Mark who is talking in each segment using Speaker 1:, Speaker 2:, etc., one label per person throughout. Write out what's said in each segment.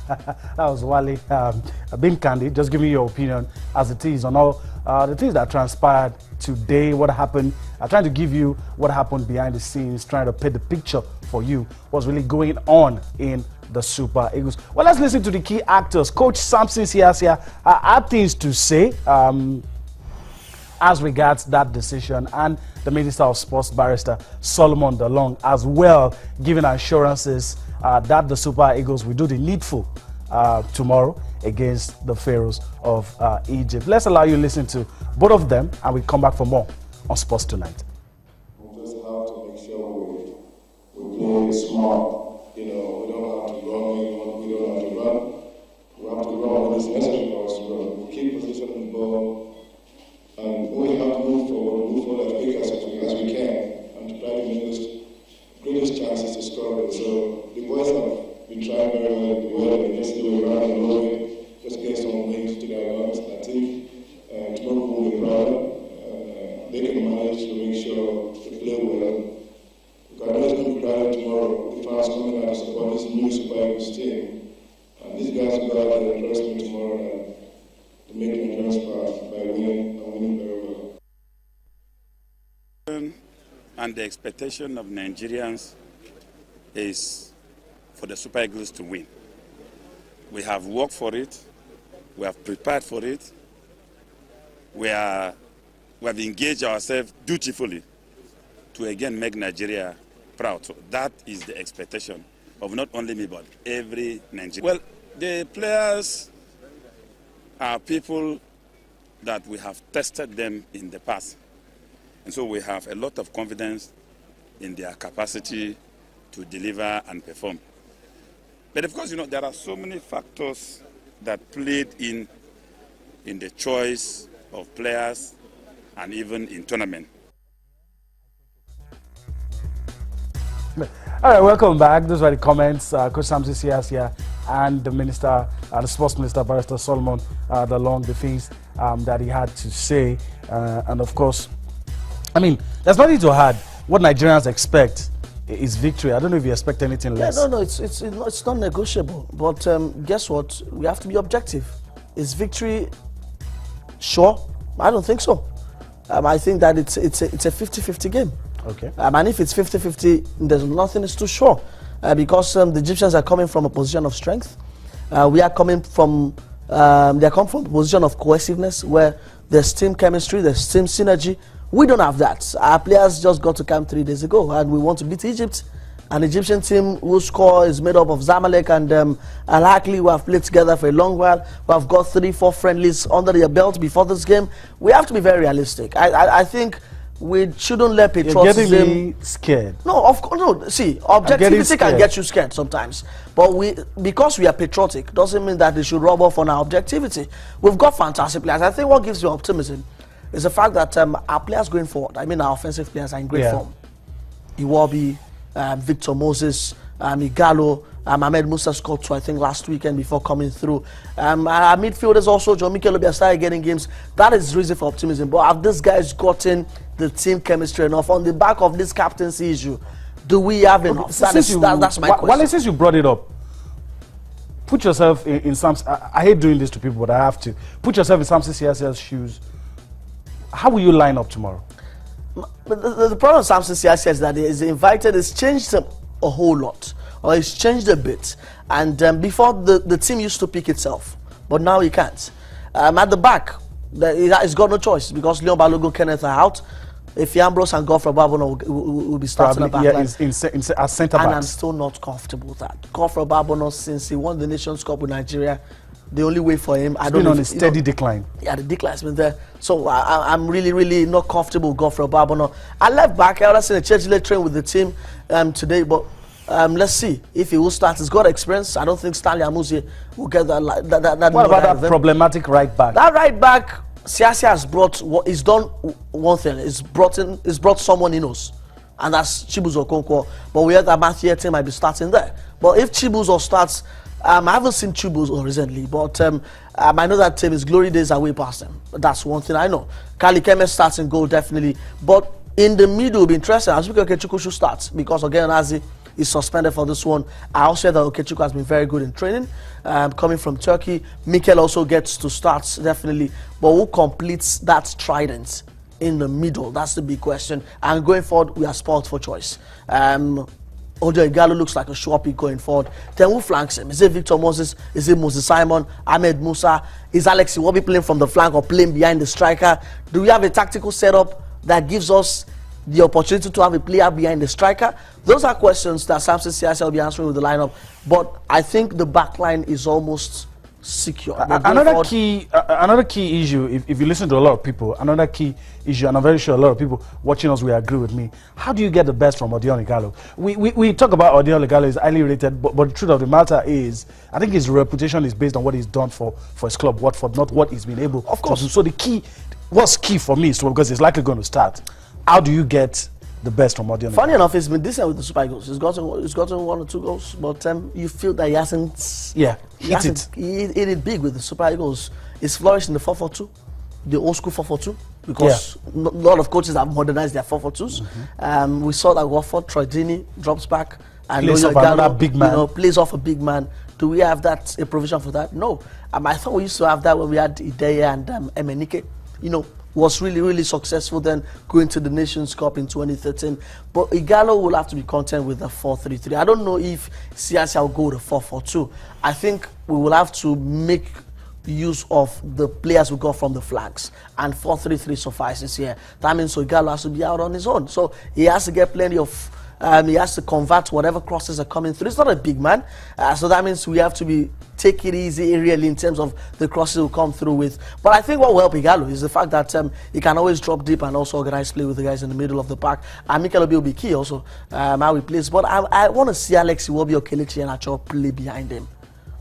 Speaker 1: That was Wale being candid, just give me your opinion as it is on all the things that transpired today, what happened. I'm trying to give you what happened behind the scenes, trying to paint the picture for you, what's really going on in the Super Eagles. Well, let's listen to the key actors. Coach Samson Siasia had things to say as regards that decision, and the Minister of Sports, Barrister Solomon Dalong, as well, giving assurances that the Super Eagles will do the needful tomorrow against the Pharaohs of Egypt. Let's allow you to listen to both of them, and we come back for more on Sports Tonight.
Speaker 2: We just have to make sure we play smart. You know, we don't have to run, we don't have to run. We have to run when it's necessary for us to run. We keep position on the ball. And we have to move forward as quick as we can, and to try to make those greatest chances to score. So the boys have been trying very well. Yesterday we ran and rolling, just get some wings to their guns. I think tomorrow will be proud. They can manage to make sure they play well. Because I know it's going to be crowded tomorrow. The fans coming out to support this new Super Eagles team. And these guys will go out there and trust me tomorrow to make the endurance path by winning very well.
Speaker 3: And the expectation of Nigerians is for the Super Eagles to win. We have worked for it. We have prepared for it. We have engaged ourselves dutifully to again make Nigeria proud. So that is the expectation of not only me but every Nigerian. Well, the players are people that we have tested them in the past. And so we have a lot of confidence in their capacity to deliver and perform. But of course, you know, there are so many factors that played in the choice of players and even in tournament.
Speaker 1: All right, welcome back. Those were the comments. Coach Samson Siasia and the Minister, the Sports Minister, Barrister Solomon Dalong, the things that he had to say. And of course, I mean, there's nothing to hide. What Nigerians expect is victory. I don't know if you expect anything less.
Speaker 4: No, it's not negotiable. But guess what? We have to be objective. Is victory sure? I don't think so. I think that it's a 50-50 game.
Speaker 1: Okay.
Speaker 4: And if it's 50-50, there's nothing is too sure. Because the Egyptians are coming from a position of strength. We are coming from, they come from a position of cohesiveness where there's team chemistry, there's team synergy. We don't have that. Our players just got to camp 3 days ago, and we want to beat Egypt. An Egyptian team whose score is made up of Zamalek and Al-Ahly, who have played together for a long while. We have got 3-4 friendlies under their belt before this game. We have to be very realistic. I think we shouldn't let patriotism...
Speaker 1: You're getting me scared.
Speaker 4: No, of course, no. See, objectivity can get you scared sometimes. But because we are patriotic, doesn't mean that they should rub off on our objectivity. We've got fantastic players. I think what gives you optimism is the fact that our players going forward, I mean our offensive players are in great form. Iwobi, Victor Moses, Igalo, Ahmed Musa scored 2, I think, last weekend before coming through. Our midfielders also, John Mikel Obi, started getting games. That is reason for optimism. But have these guys gotten the team chemistry enough? On the back of this captaincy issue, do we have enough? That's my question.
Speaker 1: Well, since you brought it up, put yourself in Samson. I hate doing this to people, but I have to. Put yourself in Samson Siasia's shoes. How will you line up tomorrow?
Speaker 4: But the problem with Samson Siasia is that he's invited, he's changed a whole lot, or he's changed a bit. And before, the team used to pick itself, but now he can't. At the back, he's got no choice because Leon Balogun, Kenneth are out. If Ambrose and Godfrey Babono will be starting the back line.
Speaker 1: As centre backs.
Speaker 4: And I'm still not comfortable with that. Godfrey Babono, since he won the Nations Cup with Nigeria, the only way for him, I don't know.
Speaker 1: It's been on a steady decline.
Speaker 4: Yeah, the decline's been there. So I'm really not comfortable with Godfrey Babono. I left back. I was in a Churchill train with the team today, but let's see if he will start. He's got experience. I don't think Stanley Amuzie will get that.
Speaker 1: What about that problematic right back?
Speaker 4: That right back, Siasia has brought. He's done one thing. He's brought someone he knows, and that's Chibuzo Okonkwo. But we heard that Matthew Etienne might be starting there. But if Chibuzo starts, I haven't seen Chibuzo recently, but I know that team is glory days away past him. That's one thing I know. Kali Keme starts in goal definitely, but in the middle, it'll be interesting. As we can Chukwuchu starts because again, as is suspended for this one. I also heard that Okechukwu has been very good in training, coming from Turkey. Mikel also gets to start, definitely. But who completes that trident in the middle? That's the big question. And going forward, we are spoiled for choice. Ojo Igalo looks like a sure pick going forward. Then who flanks him? Is it Victor Moses? Is it Moses Simon? Ahmed Musa? Is Alex Iwobi playing from the flank or playing behind the striker? Do we have a tactical setup that gives us the opportunity to have a player behind the striker? Those are questions that Samson CSL will be answering with the lineup. But I think the back line is almost secure.
Speaker 1: Another key issue, if you listen to a lot of people, another key issue, and I'm very sure a lot of people watching us will agree with me. How do you get the best from Odion Igalo? We talk about Odion Igalo is highly rated, but the truth of the matter is, I think his reputation is based on what he's done for his club, Watford, not what he's been able to do. So the key, what's key for me is because it's likely going to start. How do you get the best from Odion Igalo?
Speaker 4: Funny enough, he's been decent with the Super Eagles. He's gotten 1 or 2 goals, but you feel that he hasn't.
Speaker 1: Yeah,
Speaker 4: he hit it big with the Super Eagles. He's flourished in the 4-4-2, the old school 4-4-2, because a lot of coaches have modernized their 4-4-2s. We saw that Watford, Troy Deeney drops back and
Speaker 1: plays off another big man.
Speaker 4: Plays off a big man. Do we have that a provision for that? No. I thought we used to have that when we had Ideye and Emenike. Was really successful then going to the Nations Cup in 2013. But Igalo will have to be content with the 4-3-3. I don't know if CSL will go to 4-4-2. I think we will have to make use of the players we got from the flanks, and 4-3-3 suffices here. That means Igalo has to be out on his own. So he has to get plenty of he has to convert whatever crosses are coming through. It's not a big man, so that means we have to take it easy really in terms of the crosses will come through with. But I think what will help Igalo is the fact that he can always drop deep and also organize play with the guys in the middle of the park. And Mikel Obi will be key also, how he plays. But I want to see Alex Iwobi or Kelechi Iheanacho play behind him.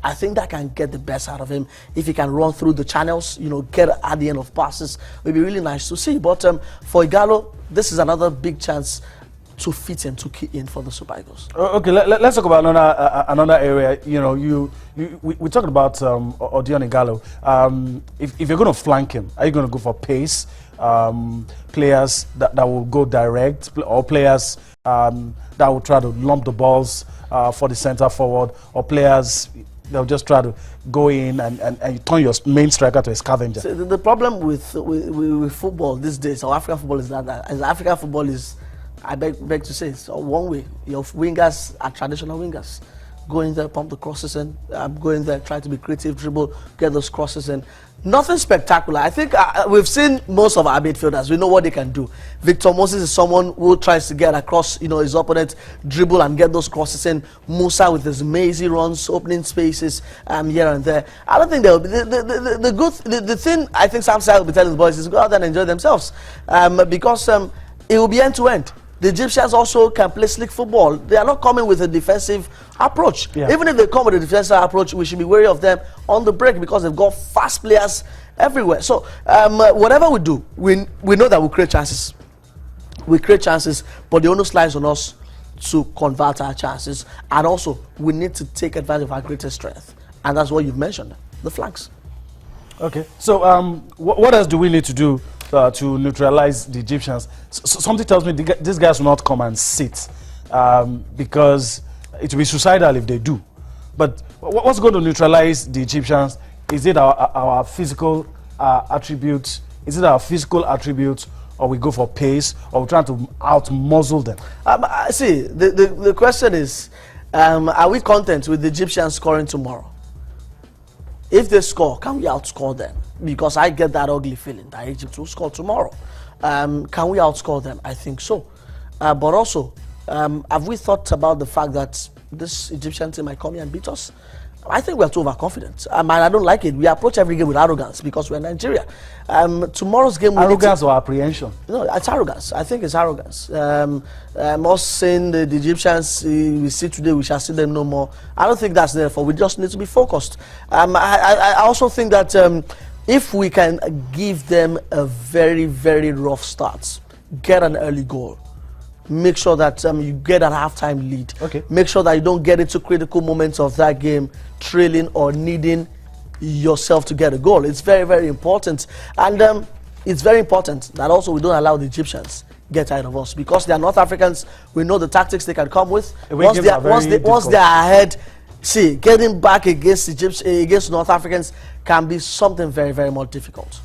Speaker 4: I think that can get the best out of him. If he can run through the channels, get at the end of passes, it will be really nice to see. But for Igalo, this is another big chance to fit and to key in for the Super Eagles.
Speaker 1: Okay, let's talk about another area. We talked about Odion Igalo. If you're going to flank him, are you going to go for pace, players that will go direct, or players that will try to lump the balls for the center forward, or players they'll just try to go in and you turn your main striker to a scavenger?
Speaker 4: So the problem with football these days, or African football, is that African football is, I beg to say, so one way. Your wingers are traditional wingers. Go in there, pump the crosses in. Go in there, try to be creative, dribble, get those crosses in. Nothing spectacular. I think we've seen most of our midfielders. We know what they can do. Victor Moses is someone who tries to get across, his opponent, dribble and get those crosses in. Musa with his mazy runs, opening spaces here and there. I don't think they'll be the thing. I think Sam Sai will be telling the boys is go out there and enjoy themselves, because it will be end to end. The Egyptians also can play slick football. They are not coming with a defensive approach. Yeah. Even if they come with a defensive approach, we should be wary of them on the break because they've got fast players everywhere. So whatever we do, we know that we create chances. We create chances, but the onus lies on us to convert our chances. And also, we need to take advantage of our greatest strength. And that's what you've mentioned, the flanks.
Speaker 1: Okay. So what else do we need to do to neutralize the Egyptians? Something tells me these guys will not come and sit because it will be suicidal if they do. But what's going to neutralize the Egyptians? Is it our physical attributes? Is it our physical attributes, or we go for pace, or we're trying to out-muzzle them?
Speaker 4: See, the question is, are we content with the Egyptians scoring tomorrow? If they score, can we outscore them? Because I get that ugly feeling that Egypt will score tomorrow. Can we outscore them? I think so. But also, have we thought about the fact that this Egyptian team might come here and beat us? I think we are too overconfident. And I don't like it. We approach every game with arrogance because we're Nigeria. Tomorrow's game...
Speaker 1: Arrogance or apprehension?
Speaker 4: No, it's arrogance. I think it's arrogance. Us saying the Egyptians we see today, we shall see them no more. I don't think that's therefore. We just need to be focused. I also think that if we can give them a very, very rough start, get an early goal, make sure that you get a halftime lead.
Speaker 1: Okay.
Speaker 4: Make sure that you don't get into critical moments of that game trailing or needing yourself to get a goal. It's very, very important. And it's very important that also we don't allow the Egyptians get ahead of us, because they are North Africans. We know the tactics they can come with. Once they are ahead, see, getting back against Egypt, against North Africans can be something very, very more difficult.